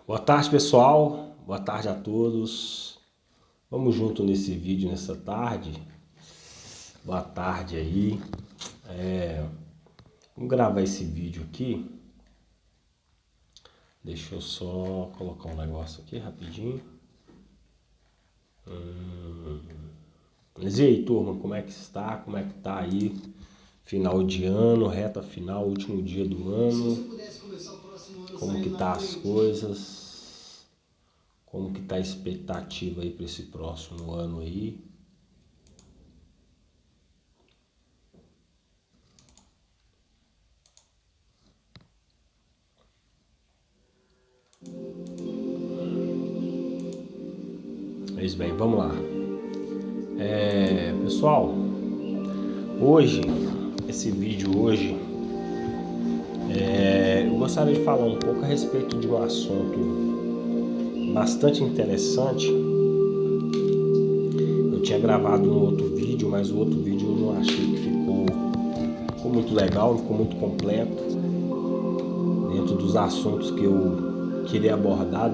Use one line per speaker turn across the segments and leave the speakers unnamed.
Boa tarde, pessoal. Boa tarde a todos. Vamos junto nesse vídeo nessa tarde. Boa tarde aí. Vamos gravar esse vídeo aqui. Deixa eu só colocar um negócio aqui rapidinho. Mas e aí, turma, como é que está? Como é que tá aí? Final de ano, reta final, último dia do ano. Como que tá as coisas? Como que tá a expectativa aí para esse próximo ano aí? Pois bem, vamos lá. Pessoal, esse vídeo hoje, eu gostaria de falar um pouco a respeito de um assunto bastante interessante. Eu tinha gravado um outro vídeo, mas o outro vídeo eu não achei que ficou muito legal, ficou muito completo dentro dos assuntos que eu queria abordar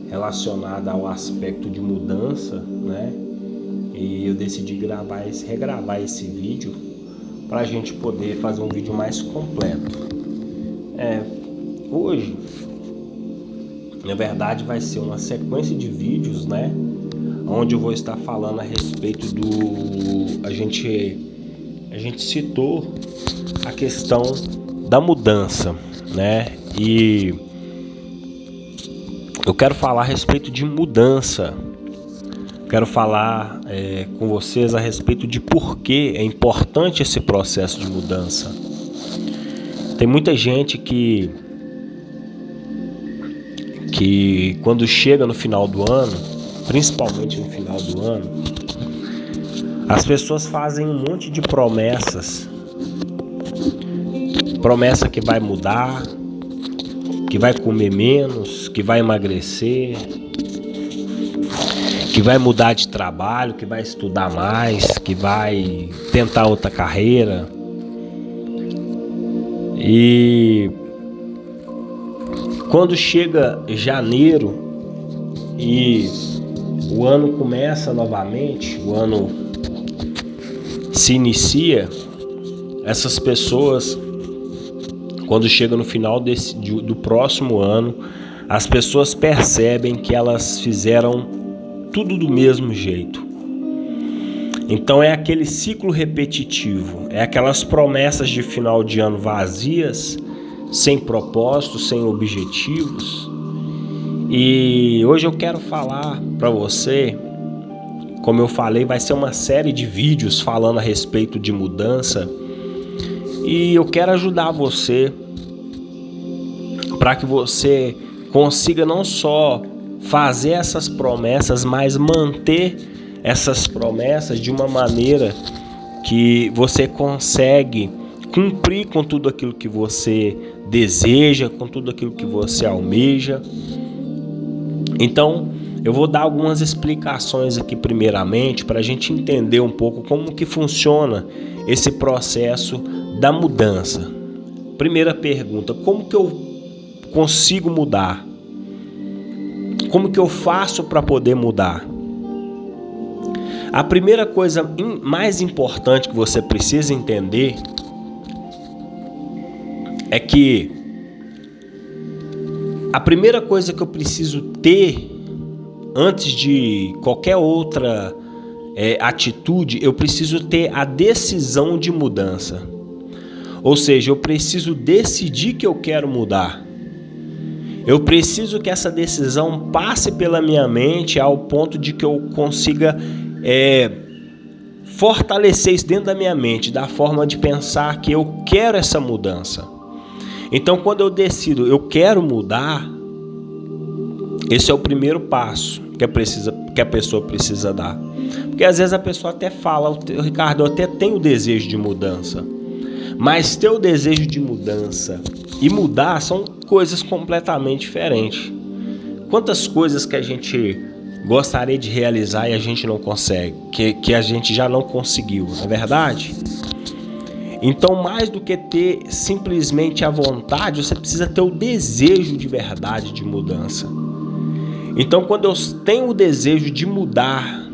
relacionado ao aspecto de mudança, né? E eu decidi regravar esse vídeo para a gente poder fazer um vídeo mais completo. Hoje, na verdade, vai ser uma sequência de vídeos, né? Onde eu vou estar falando a respeito a gente citou a questão da mudança, né? E eu quero falar a respeito de mudança. Quero falar com vocês a respeito de por que é importante esse processo de mudança. Tem muita gente que quando chega no final do ano, principalmente no final do ano, as pessoas fazem um monte de promessas. Promessa que vai mudar, que vai comer menos, que vai emagrecer, que vai mudar de trabalho, que vai estudar mais, que vai tentar outra carreira. E quando chega janeiro e o ano começa novamente, o ano se inicia, essas pessoas, quando chega no final do próximo ano, as pessoas percebem que elas fizeram tudo do mesmo jeito. Então é aquele ciclo repetitivo, é aquelas promessas de final de ano vazias, sem propósito, sem objetivos. E hoje eu quero falar para você, como eu falei, vai ser uma série de vídeos falando a respeito de mudança. E eu quero ajudar você para que você consiga não só fazer essas promessas, mas manter essas promessas de uma maneira que você consegue cumprir com tudo aquilo que você deseja, com tudo aquilo que você almeja. Então, eu vou dar algumas explicações aqui primeiramente para a gente entender um pouco como que funciona esse processo da mudança. Primeira pergunta: como que eu consigo mudar? Como que eu faço para poder mudar? A primeira coisa mais importante que você precisa entender é que a primeira coisa que eu preciso ter antes de qualquer outra atitude, eu preciso ter a decisão de mudança. Ou seja, eu preciso decidir que eu quero mudar. Eu preciso que essa decisão passe pela minha mente ao ponto de que eu consiga fortalecer isso dentro da minha mente, da forma de pensar que eu quero essa mudança. Então, quando eu decido, eu quero mudar, esse é o primeiro passo que a pessoa precisa dar. Porque às vezes a pessoa até fala: Ricardo, eu até tenho o desejo de mudança. Mas ter o desejo de mudança e mudar são coisas completamente diferentes. Quantas coisas que a gente gostaria de realizar e a gente não consegue, que a gente já não conseguiu, não é verdade? Então, mais do que ter simplesmente a vontade, você precisa ter o desejo de verdade de mudança. Então, quando eu tenho o desejo de mudar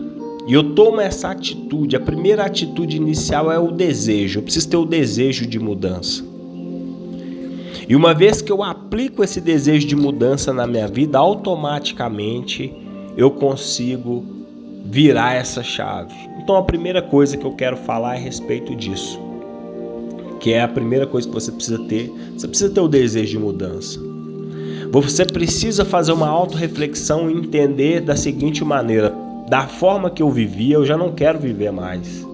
e eu tomo essa atitude, a primeira atitude inicial é o desejo. Eu preciso ter o desejo de mudança. E uma vez que eu aplico esse desejo de mudança na minha vida, automaticamente eu consigo virar essa chave. Então, a primeira coisa que eu quero falar é a respeito disso, que é a primeira coisa que você precisa ter. Você precisa ter o desejo de mudança. Você precisa fazer uma autorreflexão e entender da seguinte maneira: da forma que eu vivia, eu já não quero viver mais.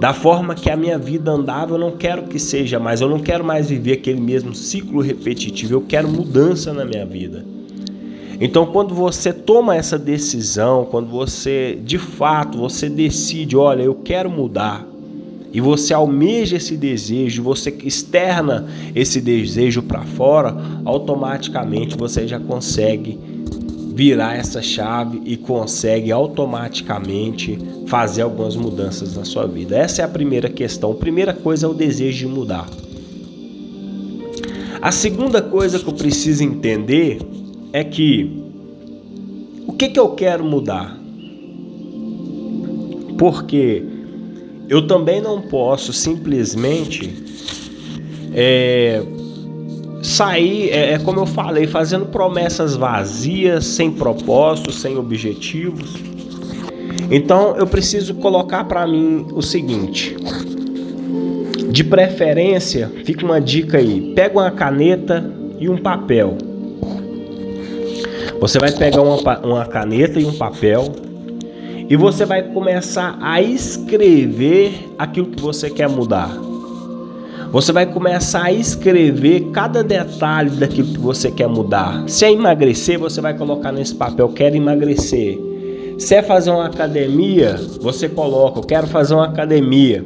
Da forma que a minha vida andava, eu não quero que seja mais. Eu não quero mais viver aquele mesmo ciclo repetitivo. Eu quero mudança na minha vida. Então, quando você toma essa decisão, quando você, de fato, você decide, olha, eu quero mudar, e você almeja esse desejo, você externa esse desejo para fora, automaticamente você já consegue virar essa chave e consegue automaticamente fazer algumas mudanças na sua vida. Essa é a primeira questão. A primeira coisa é o desejo de mudar. A segunda coisa que eu preciso entender é que o que eu quero mudar? Porque eu também não posso simplesmente sair, como eu falei, fazendo promessas vazias, sem propósito, sem objetivos. Então eu preciso colocar para mim o seguinte: de preferência, fica uma dica aí, pega uma caneta e um papel. Você vai pegar uma caneta e um papel e você vai começar a escrever aquilo que você quer mudar. Você vai começar a escrever cada detalhe daquilo que você quer mudar. Se é emagrecer, você vai colocar nesse papel, quero emagrecer. Se é fazer uma academia, você coloca, eu quero fazer uma academia.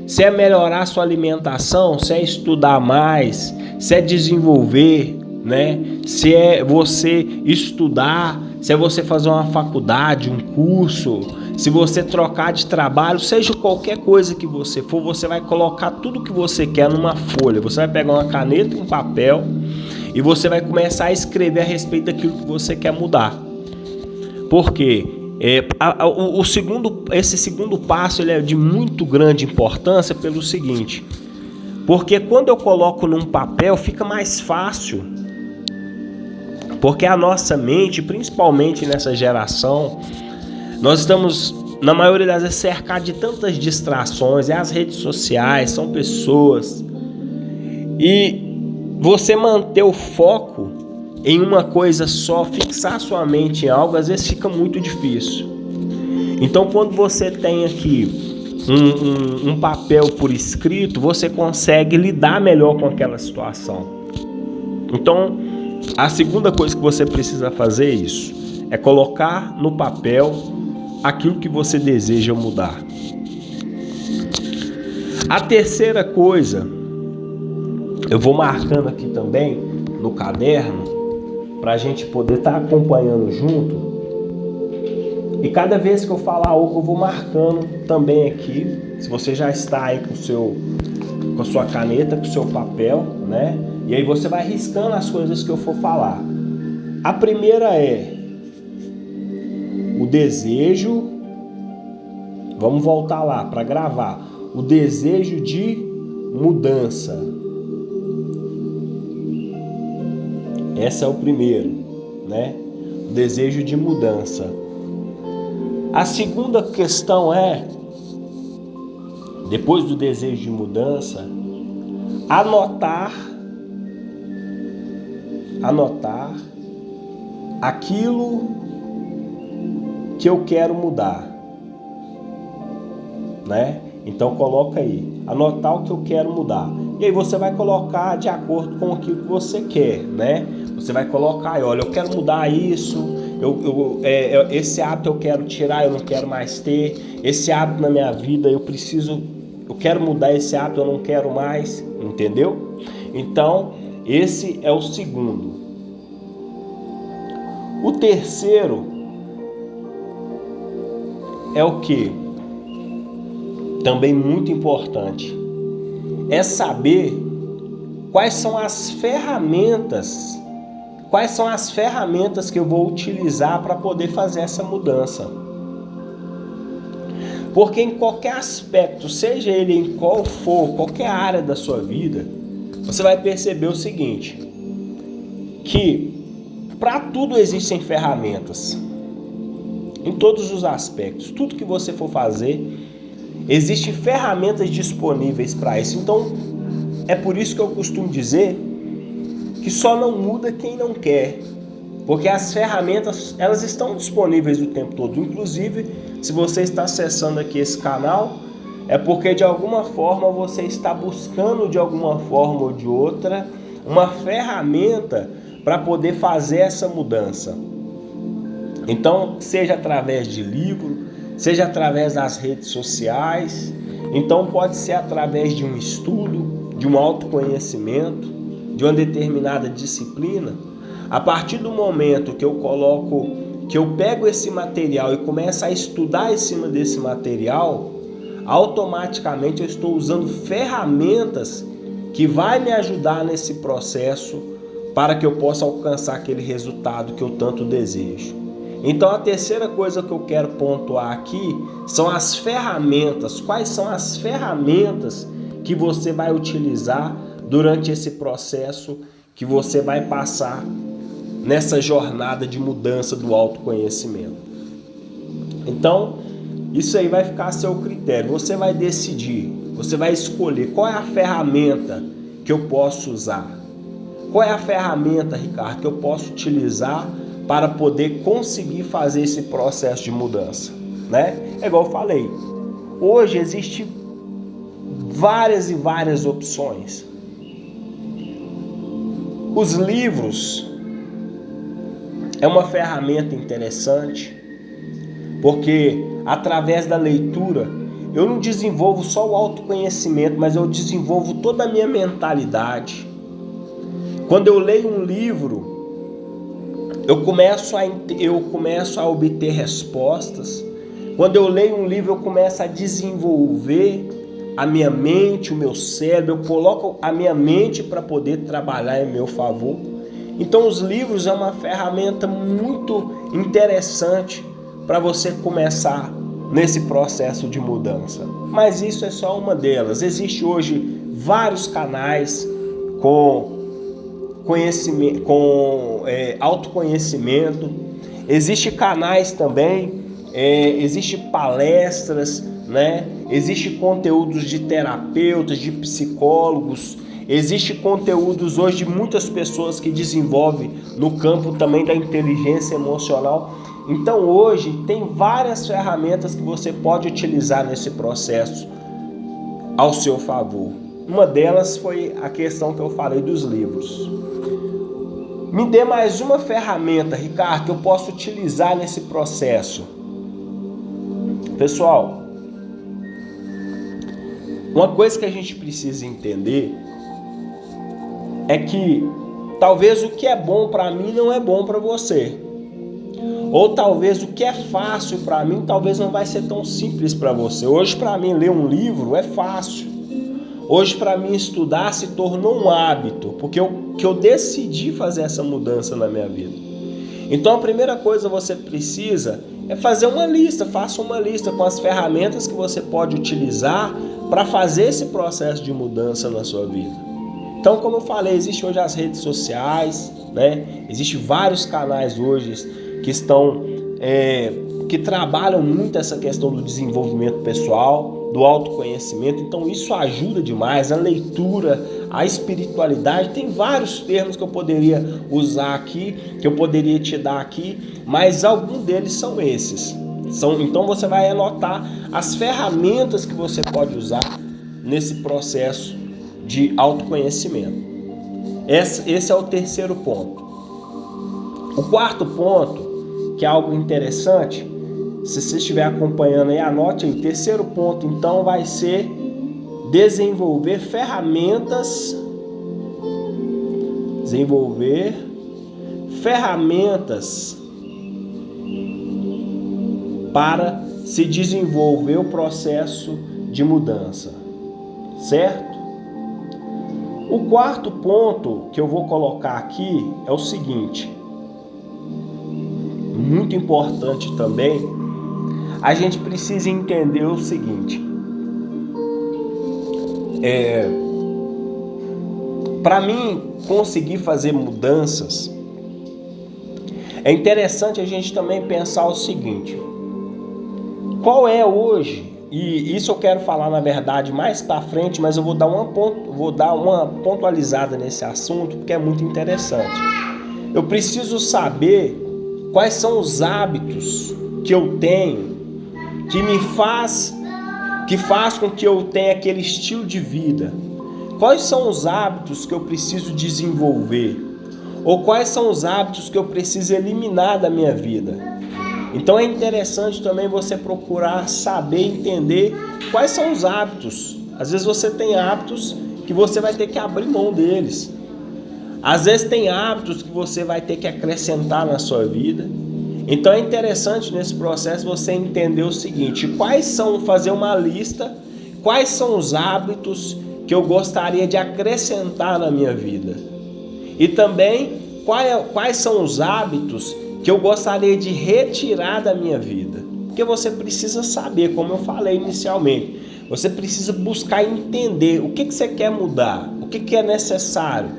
Se é melhorar a sua alimentação, se é estudar mais, se é desenvolver, né? Se é você estudar, se é você fazer uma faculdade, um curso, se você trocar de trabalho, seja qualquer coisa que você for, você vai colocar tudo que você quer numa folha. Você vai pegar uma caneta e um papel e você vai começar a escrever a respeito daquilo que você quer mudar. Por quê? Esse segundo passo ele é de muito grande importância pelo seguinte: porque quando eu coloco num papel fica mais fácil. Porque a nossa mente, principalmente nessa geração, nós estamos, na maioria das vezes, cercados de tantas distrações. As redes sociais, são pessoas. E você manter o foco em uma coisa só, fixar sua mente em algo, às vezes fica muito difícil. Então, quando você tem aqui um papel por escrito, você consegue lidar melhor com aquela situação. Então, a segunda coisa que você precisa fazer é isso, é colocar no papel aquilo que você deseja mudar. A terceira coisa, eu vou marcando aqui também no caderno, para a gente poder estar acompanhando junto. E cada vez que eu falar algo, eu vou marcando também aqui. Se você já está aí com a sua caneta, com o seu papel, né? E aí você vai riscando as coisas que eu for falar. A primeira é o desejo. Vamos voltar lá para gravar. O desejo de mudança. Esse é o primeiro, né? O desejo de mudança. A segunda questão é, depois do desejo de mudança, anotar aquilo que eu quero mudar, né? Então coloca aí, anotar o que eu quero mudar. E aí você vai colocar de acordo com aquilo que você quer, né? Você vai colocar aí, olha, eu quero mudar isso, esse hábito eu quero tirar, eu não quero mais ter. Esse hábito na minha vida eu quero mudar esse hábito, eu não quero mais, entendeu? Então, esse é o segundo. O terceiro é o quê? também muito importante, é saber quais são as ferramentas que eu vou utilizar para poder fazer essa mudança. Porque em qualquer aspecto, seja ele em qual for, qualquer área da sua vida, você vai perceber o seguinte, que para tudo existem ferramentas. Em todos os aspectos, tudo que você for fazer, existem ferramentas disponíveis para isso. Então, é por isso que eu costumo dizer que só não muda quem não quer. Porque as ferramentas, elas estão disponíveis o tempo todo. Inclusive, se você está acessando aqui esse canal, é porque de alguma forma você está buscando de alguma forma ou de outra uma ferramenta para poder fazer essa mudança. Então, seja através de livro, seja através das redes sociais, então pode ser através de um estudo, de um autoconhecimento, de uma determinada disciplina. A partir do momento que eu pego esse material e começo a estudar em cima desse material, automaticamente eu estou usando ferramentas que vai me ajudar nesse processo para que eu possa alcançar aquele resultado que eu tanto desejo. Então a terceira coisa que eu quero pontuar aqui são as ferramentas. Quais são as ferramentas que você vai utilizar durante esse processo que você vai passar nessa jornada de mudança do autoconhecimento? Então, isso aí vai ficar a seu critério. Você vai decidir, você vai escolher qual é a ferramenta que eu posso usar. Qual é a ferramenta, Ricardo, que eu posso utilizar para poder conseguir fazer esse processo de mudança, né? É igual eu falei, hoje existem várias e várias opções. Os livros é uma ferramenta interessante, porque através da leitura eu não desenvolvo só o autoconhecimento, mas eu desenvolvo toda a minha mentalidade. Quando eu leio um livro, eu começo a obter respostas. Quando eu leio um livro, eu começo a desenvolver a minha mente, o meu cérebro, eu coloco a minha mente para poder trabalhar em meu favor. Então os livros é uma ferramenta muito interessante para você começar nesse processo de mudança. Mas isso é só uma delas. Existe hoje vários canais com autoconhecimento, existem canais também, existem palestras, né? Existem conteúdos de terapeutas, de psicólogos, existem conteúdos hoje de muitas pessoas que desenvolvem no campo também da inteligência emocional. Então hoje tem várias ferramentas que você pode utilizar nesse processo ao seu favor. Uma delas foi a questão que eu falei dos livros. Me dê mais uma ferramenta, Ricardo, que eu posso utilizar nesse processo. Pessoal, uma coisa que a gente precisa entender é que talvez o que é bom para mim não é bom para você. Ou talvez o que é fácil para mim, talvez não vai ser tão simples para você. Hoje para mim ler um livro é fácil. Hoje para mim estudar se tornou um hábito, porque eu decidi fazer essa mudança na minha vida. Então a primeira coisa que você precisa é fazer uma lista. Faça uma lista com as ferramentas que você pode utilizar para fazer esse processo de mudança na sua vida. Então, como eu falei, existem hoje as redes sociais, né? Existem vários canais hoje que trabalham muito essa questão do desenvolvimento pessoal, do autoconhecimento. Então isso ajuda demais. A leitura, a espiritualidade, tem vários termos que eu poderia usar aqui, que eu poderia te dar aqui, mas alguns deles são esses. Então você vai anotar as ferramentas que você pode usar nesse processo de autoconhecimento. Esse é o terceiro ponto. O quarto ponto, que é algo interessante, se você estiver acompanhando aí, anote aí. O terceiro ponto, então, vai ser desenvolver ferramentas para se desenvolver o processo de mudança, certo? O quarto ponto que eu vou colocar aqui é o seguinte, muito importante também, a gente precisa entender o seguinte, para mim conseguir fazer mudanças, é interessante a gente também pensar o seguinte, qual é hoje, e isso eu quero falar na verdade mais para frente, mas eu vou dar uma pontualizada nesse assunto porque é muito interessante. Eu preciso saber quais são os hábitos que eu tenho que faz com que eu tenha aquele estilo de vida. Quais são os hábitos que eu preciso desenvolver? Ou quais são os hábitos que eu preciso eliminar da minha vida? Então é interessante também você procurar saber, entender quais são os hábitos. Às vezes você tem hábitos que você vai ter que abrir mão deles. Às vezes tem hábitos que você vai ter que acrescentar na sua vida. Então é interessante nesse processo você entender o seguinte, fazer uma lista, quais são os hábitos que eu gostaria de acrescentar na minha vida. E também quais são os hábitos que eu gostaria de retirar da minha vida. Porque você precisa saber, como eu falei inicialmente, você precisa buscar entender o que você quer mudar, o que é necessário,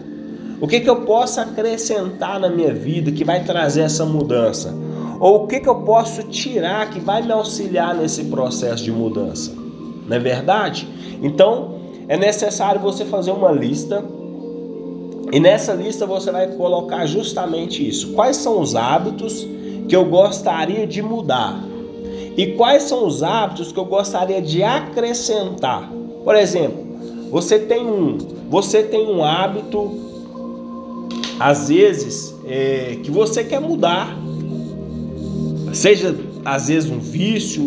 o que eu posso acrescentar na minha vida que vai trazer essa mudança, ou o que eu posso tirar que vai me auxiliar nesse processo de mudança. Não é verdade? Então, é necessário você fazer uma lista. E nessa lista você vai colocar justamente isso. Quais são os hábitos que eu gostaria de mudar? E quais são os hábitos que eu gostaria de acrescentar? Por exemplo, você tem um hábito, às vezes, que você quer mudar. Seja, às vezes, um vício,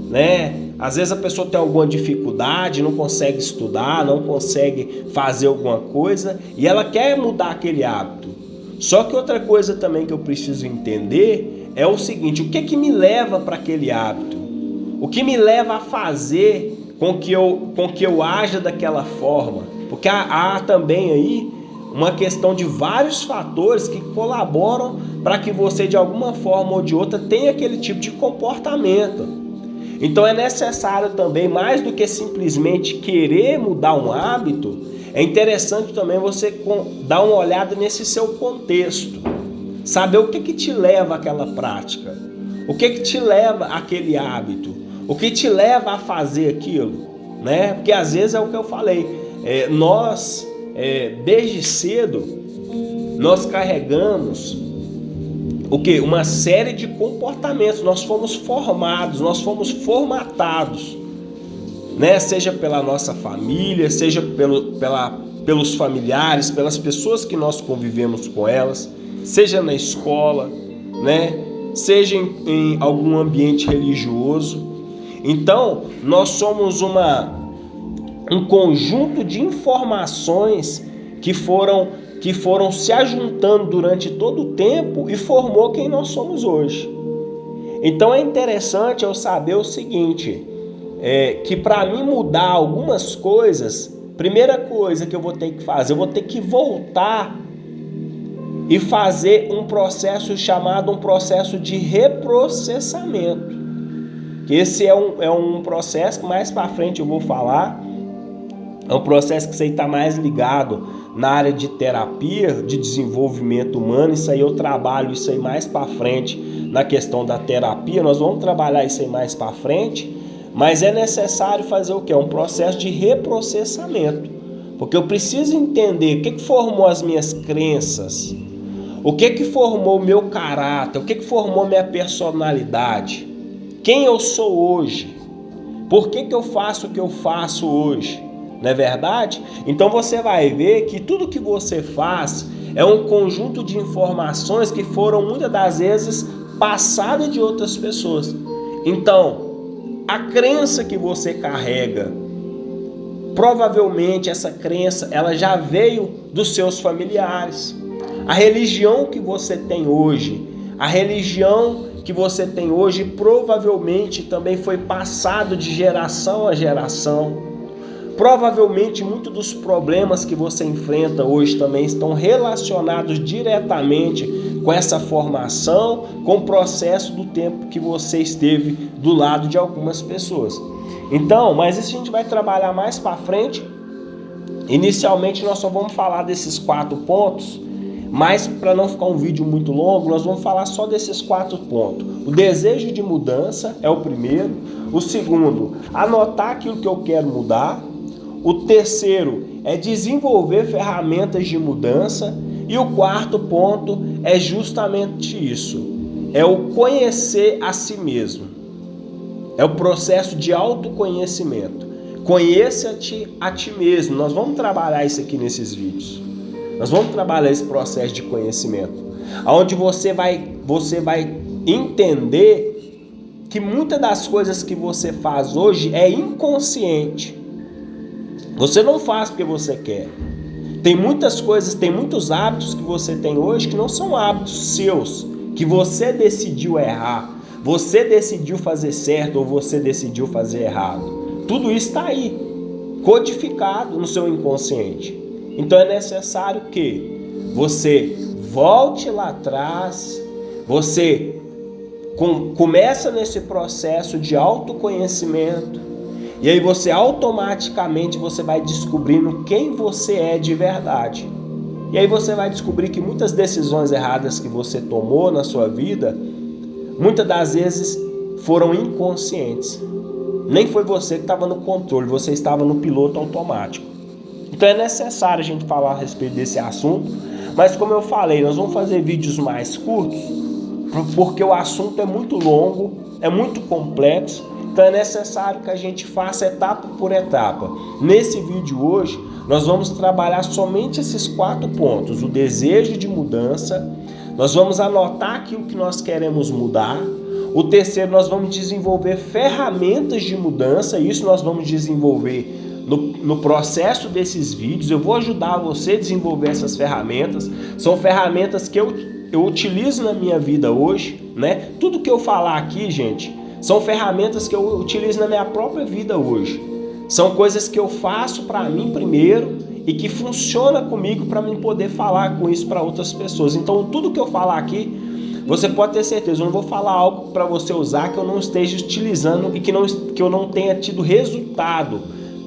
né? Às vezes a pessoa tem alguma dificuldade, não consegue estudar, não consegue fazer alguma coisa e ela quer mudar aquele hábito. Só que outra coisa também que eu preciso entender é o seguinte, o que me leva para aquele hábito? O que me leva a fazer com que eu haja daquela forma? Porque há também aí uma questão de vários fatores que colaboram para que você de alguma forma ou de outra tenha aquele tipo de comportamento. Então é necessário também, mais do que simplesmente querer mudar um hábito, é interessante também você dar uma olhada nesse seu contexto. Saber o que te leva àquela prática, o que te leva àquele hábito, o que te leva a fazer aquilo, né? Porque às vezes é o que eu falei, nós desde cedo, nós carregamos uma série de comportamentos, nós fomos formados, nós fomos formatados, né? Seja pela nossa família, seja pelos familiares, pelas pessoas que nós convivemos com elas, seja na escola, né? Seja em algum ambiente religioso. Então, nós somos um conjunto de informações que foram se ajuntando durante todo o tempo e formou quem nós somos hoje. Então é interessante eu saber o seguinte, que para mim mudar algumas coisas, primeira coisa que eu vou ter que fazer, eu vou ter que voltar e fazer um processo chamado um processo de reprocessamento. Que esse é um processo que mais para frente eu vou falar, é um processo que você está mais ligado na área de terapia, de desenvolvimento humano. Isso aí eu trabalho isso aí mais para frente na questão da terapia. Nós vamos trabalhar isso aí mais para frente, mas é necessário fazer o quê? Um processo de reprocessamento, porque eu preciso entender o que formou as minhas crenças, o que formou o meu caráter, o que formou minha personalidade, quem eu sou hoje, por que eu faço o que eu faço hoje. Não é verdade? Então você vai ver que tudo que você faz é um conjunto de informações que foram muitas das vezes passadas de outras pessoas. Então, a crença que você carrega, provavelmente essa crença ela já veio dos seus familiares. A religião que você tem hoje, a religião que você tem hoje provavelmente também foi passado de geração a geração. Provavelmente muitos dos problemas que você enfrenta hoje também estão relacionados diretamente com essa formação, com o processo do tempo que você esteve do lado de algumas pessoas. Então, mas isso a gente vai trabalhar mais para frente. Inicialmente nós só vamos falar desses 4 pontos, mas para não ficar um vídeo muito longo, nós vamos falar só desses 4 pontos. O desejo de mudança é o primeiro. O segundo, anotar aquilo que eu quero mudar. O terceiro é desenvolver ferramentas de mudança. E o 4º ponto é justamente isso. É o conhecer a si mesmo. É o processo de autoconhecimento. Conheça-te a ti mesmo. Nós vamos trabalhar isso aqui nesses vídeos. Nós vamos trabalhar esse processo de conhecimento. Onde você vai entender que muitas das coisas que você faz hoje é inconsciente. Você não faz porque você quer. Tem muitas coisas, tem muitos hábitos que você tem hoje que não são hábitos seus, que você decidiu errar, você decidiu fazer certo ou você decidiu fazer errado. Tudo isso está aí, codificado no seu inconsciente. Então é necessário que você volte lá atrás, você começa nesse processo de autoconhecimento. E aí você automaticamente vai descobrindo quem você é de verdade. E aí você vai descobrir que muitas decisões erradas que você tomou na sua vida, muitas das vezes foram inconscientes. Nem foi você que estava no controle, você estava no piloto automático. Então é necessário a gente falar a respeito desse assunto. Mas como eu falei, nós vamos fazer vídeos mais curtos, porque o assunto é muito longo, é muito complexo. Então é necessário que a gente faça etapa por etapa. Nesse vídeo hoje, nós vamos trabalhar somente esses 4 pontos. O desejo de mudança, nós vamos anotar aquilo que nós queremos mudar. O terceiro, nós vamos desenvolver ferramentas de mudança. Isso nós vamos desenvolver no processo desses vídeos. Eu vou ajudar você a desenvolver essas ferramentas. São ferramentas que eu utilizo na minha vida hoje, né? Tudo que eu falar aqui, gente, são ferramentas que eu utilizo na minha própria vida hoje. São coisas que eu faço para mim primeiro e que funciona comigo para mim poder falar com isso para outras pessoas. Então, tudo que eu falar aqui, você pode ter certeza, eu não vou falar algo para você usar que eu não esteja utilizando e que eu não tenha tido resultado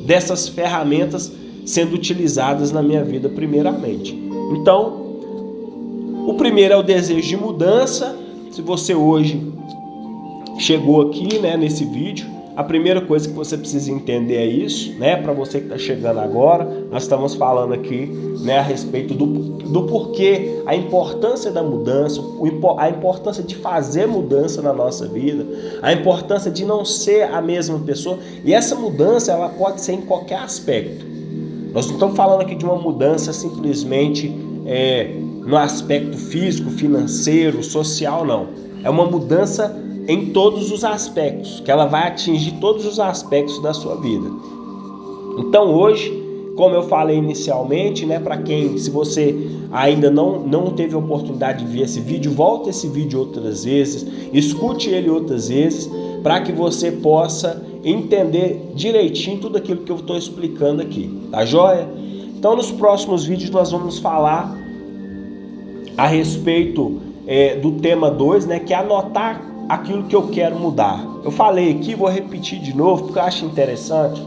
dessas ferramentas sendo utilizadas na minha vida primeiramente. Então, o primeiro é o desejo de mudança. Se você hoje chegou aqui, né, nesse vídeo, a primeira coisa que você precisa entender é isso, né? Para você que está chegando agora, nós estamos falando aqui, né, a respeito do porquê, a importância da mudança, a importância de fazer mudança na nossa vida, a importância de não ser a mesma pessoa. E essa mudança, ela pode ser em qualquer aspecto. Nós não estamos falando aqui de uma mudança simplesmente no aspecto físico, financeiro, social, não. É uma mudança em todos os aspectos, que ela vai atingir todos os aspectos da sua vida. Então hoje, como eu falei inicialmente, né, para quem, se você ainda não teve a oportunidade de ver esse vídeo, volte esse vídeo outras vezes, escute ele outras vezes, para que você possa entender direitinho tudo aquilo que eu estou explicando aqui, tá joia? Então nos próximos vídeos nós vamos falar a respeito do tema 2, né, que é anotar aquilo que eu quero mudar. Eu falei aqui, vou repetir de novo, porque eu acho interessante,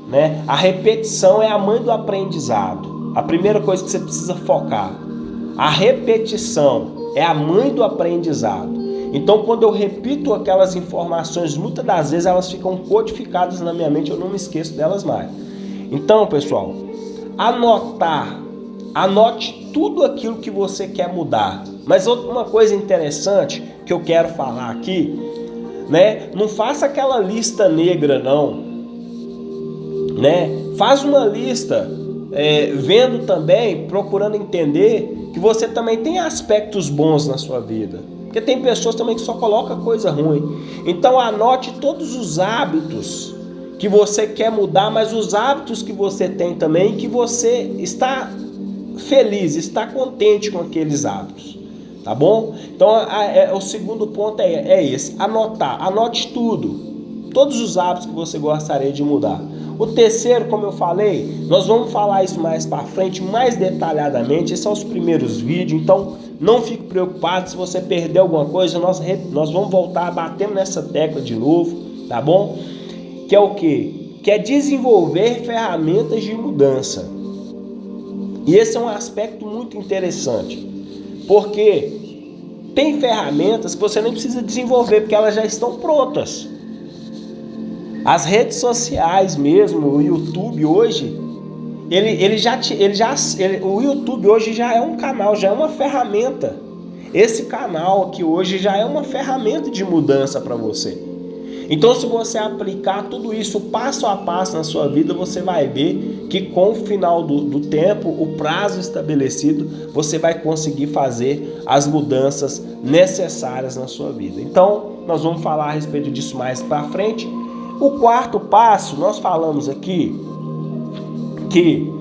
né? A repetição é a mãe do aprendizado. A primeira coisa que você precisa focar. A repetição é a mãe do aprendizado. Então, quando eu repito aquelas informações, muitas das vezes elas ficam codificadas na minha mente, eu não me esqueço delas mais. Então, pessoal, anote tudo aquilo que você quer mudar. Mas uma coisa interessante que eu quero falar aqui, né? Não faça aquela lista negra, não, né? Faz uma lista, vendo também, procurando entender que você também tem aspectos bons na sua vida. Porque tem pessoas também que só colocam coisa ruim. Então anote todos os hábitos que você quer mudar, mas os hábitos que você tem também, que você está feliz, está contente com aqueles hábitos. tá bom? Então o segundo ponto é esse, anote todos os hábitos que você gostaria de mudar. O terceiro, como eu falei, nós vamos falar isso mais para frente, mais detalhadamente. Esses são os primeiros vídeos, então não fique preocupado se você perder alguma coisa. Nós vamos voltar batendo nessa tecla de novo, tá bom? Que é o quê? Que é desenvolver ferramentas de mudança. E esse é um aspecto muito interessante, porque tem ferramentas que você nem precisa desenvolver, porque elas já estão prontas. As redes sociais mesmo, o YouTube hoje, o YouTube hoje já é um canal, já é uma ferramenta. Esse canal aqui hoje já é uma ferramenta de mudança para você. Então, se você aplicar tudo isso passo a passo na sua vida, você vai ver que com o final do tempo, o prazo estabelecido, você vai conseguir fazer as mudanças necessárias na sua vida. Então, nós vamos falar a respeito disso mais para frente. O quarto passo, nós falamos aqui que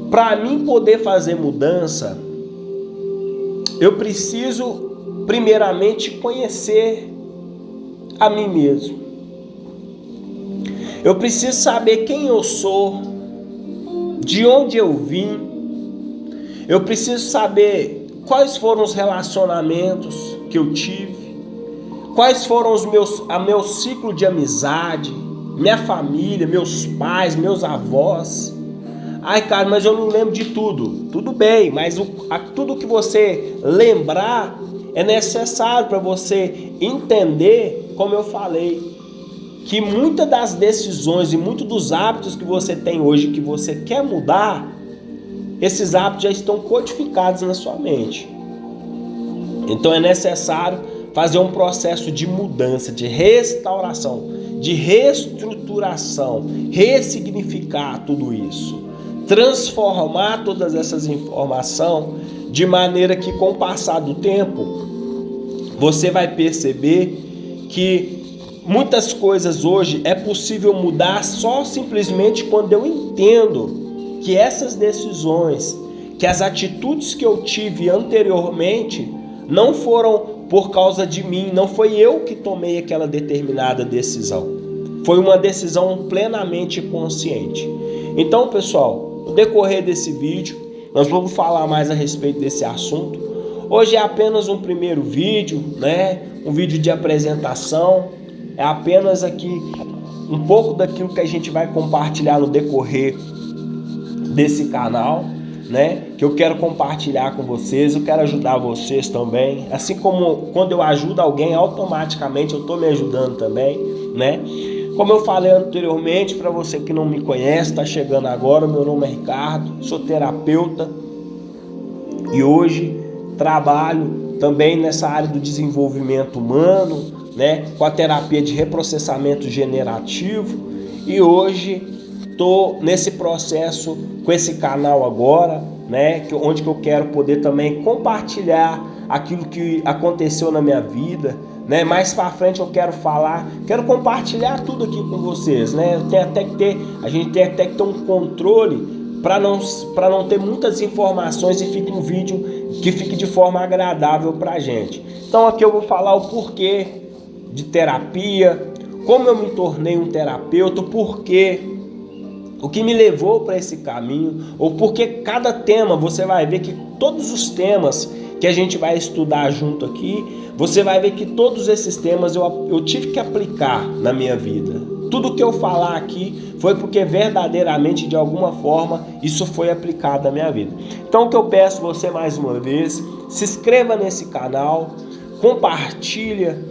para mim poder fazer mudança, eu preciso primeiramente conhecer a mim mesmo. Eu preciso saber quem eu sou, de onde eu vim. Eu preciso saber quais foram os relacionamentos que eu tive, quais foram meu ciclo de amizade, minha família, meus pais, meus avós. Ai, cara, mas eu não lembro de tudo. Tudo bem, mas tudo que você lembrar é necessário para você entender, como eu falei, que muitas das decisões e muitos dos hábitos que você tem hoje, que você quer mudar, esses hábitos já estão codificados na sua mente. Então é necessário fazer um processo de mudança, de restauração, de reestruturação, ressignificar tudo isso, transformar todas essas informações de maneira que com o passar do tempo você vai perceber que muitas coisas hoje é possível mudar só simplesmente quando eu entendo que essas decisões, que as atitudes que eu tive anteriormente não foram por causa de mim, não foi eu que tomei aquela determinada decisão. Foi uma decisão plenamente consciente. Então, pessoal, no decorrer desse vídeo, nós vamos falar mais a respeito desse assunto. Hoje é apenas um primeiro vídeo, né? Um vídeo de apresentação. É apenas aqui um pouco daquilo que a gente vai compartilhar no decorrer desse canal, né? Que eu quero compartilhar com vocês, eu quero ajudar vocês também. Assim como quando eu ajudo alguém, automaticamente eu estou me ajudando também, né? Como eu falei anteriormente, para você que não me conhece, está chegando agora, meu nome é Ricardo, sou terapeuta e hoje trabalho também nessa área do desenvolvimento humano, né, com a terapia de reprocessamento generativo, e hoje estou nesse processo com esse canal agora, né, onde eu quero poder também compartilhar aquilo que aconteceu na minha vida, né? Mais para frente eu quero compartilhar tudo aqui com vocês, né? A gente tem até que ter um controle para não ter muitas informações e fique um vídeo que fique de forma agradável para a gente. Então aqui eu vou falar o porquê de terapia, como eu me tornei um terapeuta, o que me levou para esse caminho, ou porque cada tema, você vai ver que todos os temas que a gente vai estudar junto aqui, você vai ver que todos esses temas eu tive que aplicar na minha vida. Tudo que eu falar aqui foi porque verdadeiramente, de alguma forma, isso foi aplicado na minha vida. Então o que eu peço você mais uma vez, se inscreva nesse canal, compartilha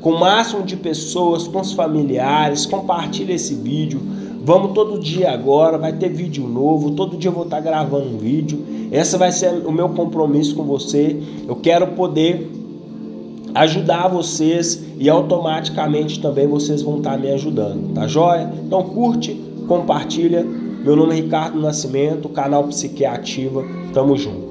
com o máximo de pessoas, com os familiares, compartilha esse vídeo. Vamos todo dia agora, vai ter vídeo novo, todo dia eu vou estar gravando um vídeo. Esse vai ser o meu compromisso com você. Eu quero poder ajudar vocês e automaticamente também vocês vão estar me ajudando, tá joia? Então curte, compartilha. Meu nome é Ricardo Nascimento, canal Psique Ativa, tamo junto.